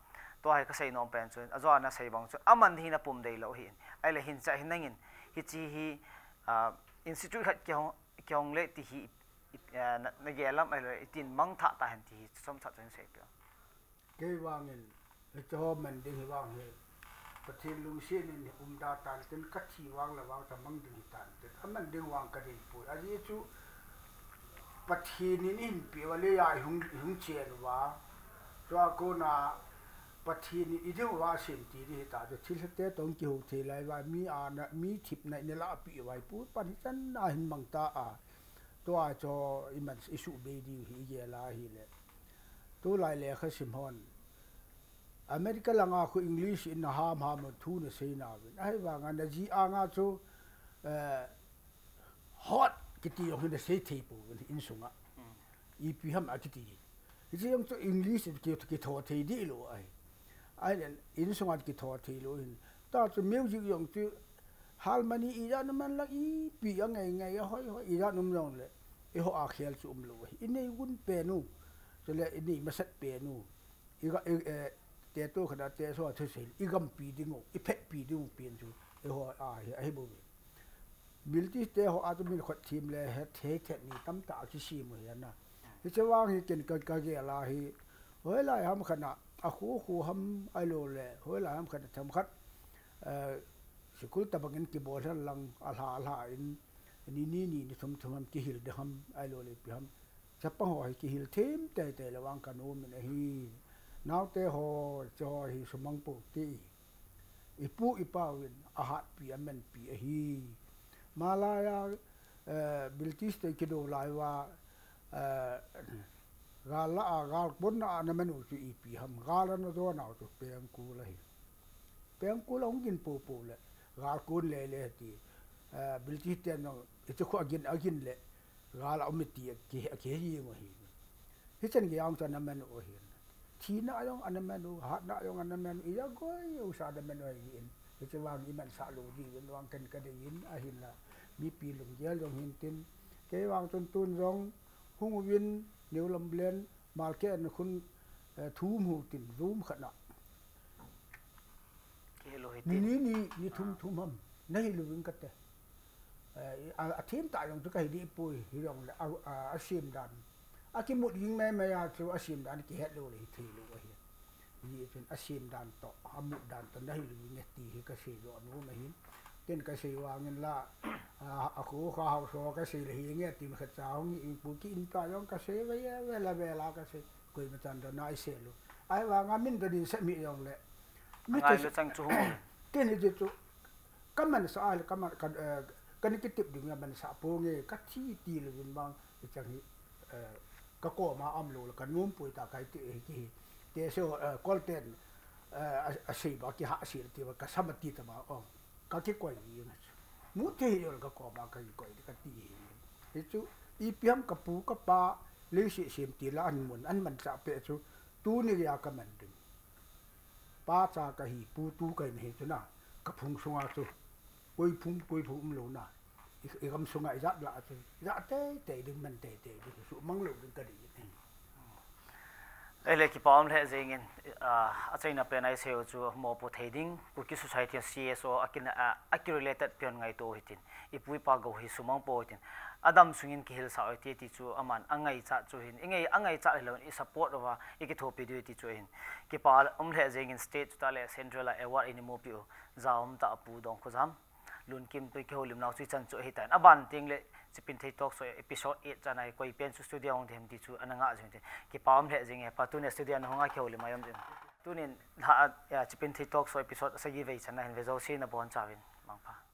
to hai ka sei nom pen chun azo ana sei bang chu aman hi na pum dei lo hi ai le hin cha hin nangin hi chi hi institute khat kyong le ti hi na ge lam ai le tin mang tha ta han ti som tha chun sei pyo ke wangin cho man ding wang he pathin lu sin ni da tan tin ka thi wang la wang ta mang ding tan tin aman ding wang ka dei pu aji chu pathin in pi wale ya hung chen wa cho ko na pathin i de wa sin ti ri ta de thil te tong ki hu the lai wa mi thip nai ne la pi wai pu pan chan na hin mang ta to a cho iman isu be di hi ye la hi le to lai le kha sim hon America langa khu English in na ha ma thu na sei na ai wa nga na ji a nga chu hot kiti yo hin sei thei pu in sunga I pi ham a kiti ji yong chu English ki tho thei di lo ai den in sunga ki tho thei lo hin ta chu music yong chu harmony I ya man la I pi ya ngai hoi I ya num yong le I ho a khel chu lo I nei gun pe nu so le ni ma sat pe nu I ga te to khana te so thu sil igam pi dingo iphet pi dingo pin chu e ho ai bo milti te ho atu min khot thim le he the ni tam ta chi si mo ya na hi chawang hi ken ka ge la hi hoi lai ham khana a khu ham ai lo le hoi lai ham khana tham khat sikul tabangin ki bol lang ala in ni thum ki hil de ham ai lo le pi ham chapa ho hi ki hil them te lawang kan o min hi naw te ho cho hi sumang pu ti ipu ipawin a hat pi amen pi hi malaya biltis te kido lai wa gal bon na na menu chu ipi ham gal na do na chu peng ku long gin pu le gal kun le ti biltis te no itu ko agin le gal omiti ki hi mo hi chen ge ang chan na menu o hi thi na yong an menu hat na yong an menu ya goi u sa da menu hi in chu wang i man sa lo di wang ken ka de in a hin la mi pi lung ya long hin tin ke wang tun rong hung win new lam blen market na khun thu mu tin room khana ke lo hi ni thum ham nei lu win ka te a thim ta yong chu kai di pui hi rong a sim dan a ki mut ying me ya chu a sim dan ki het lo le thi lo hi ni chen a sim dan to amut dan ta nei lu win ti hi ka se lo no ma hin ten ka se wa ngin la a khu kha ha so ka se le hi nge ti kha chao ni pu ki in ta yong ka se ve la ka se koi ma chan da nai se lo ai wa nga min da din se mi yong le mi te chang chu ho ten ni je chu kaman sa al kaman kan ki tip ding man sa po nge ka thi ti le win bang chang hi ka ko ma am lo ka num pu ta kai ti ki te so kol ten a se ba ki ha se ti ba ka samati ta ba o ka ki koi ni na mu te yo ka ko ba ka koi ka ti he chu I piam ka pu ka pa le si sim ti la an man sa pe chu tu ni ya ka man ding pa cha ka hi pu tu ka ni he chu na ka phung sunga chu koi phum lo na I kam sunga I la chu ya te ding man te su mang lo ding ka di ele ki pom le zengin a chaina pen ai seo chu mo po theding Kuki society CSO akin related pion ngai to hitin ipui pa go hi sumang po hitin adam sungin ki hil sa ti chu aman angai cha chu hin angai cha le I support wa I ki thopi du ti chu hin ki pa le zengin state ta le central award in mo pi zaum ta pu dong khuzam lun kim pe ki holim naw chu chan chu hitan aban ting le Chipinthei Talkshow Episode-7 chanai koi pen chu studio ong them ti chu ananga jente ki pam le jing e patune studio no nga kholi mayam din tunin Chipinthei Talkshow episode sa gi ve chanai ve zo si na bon chawin mangpa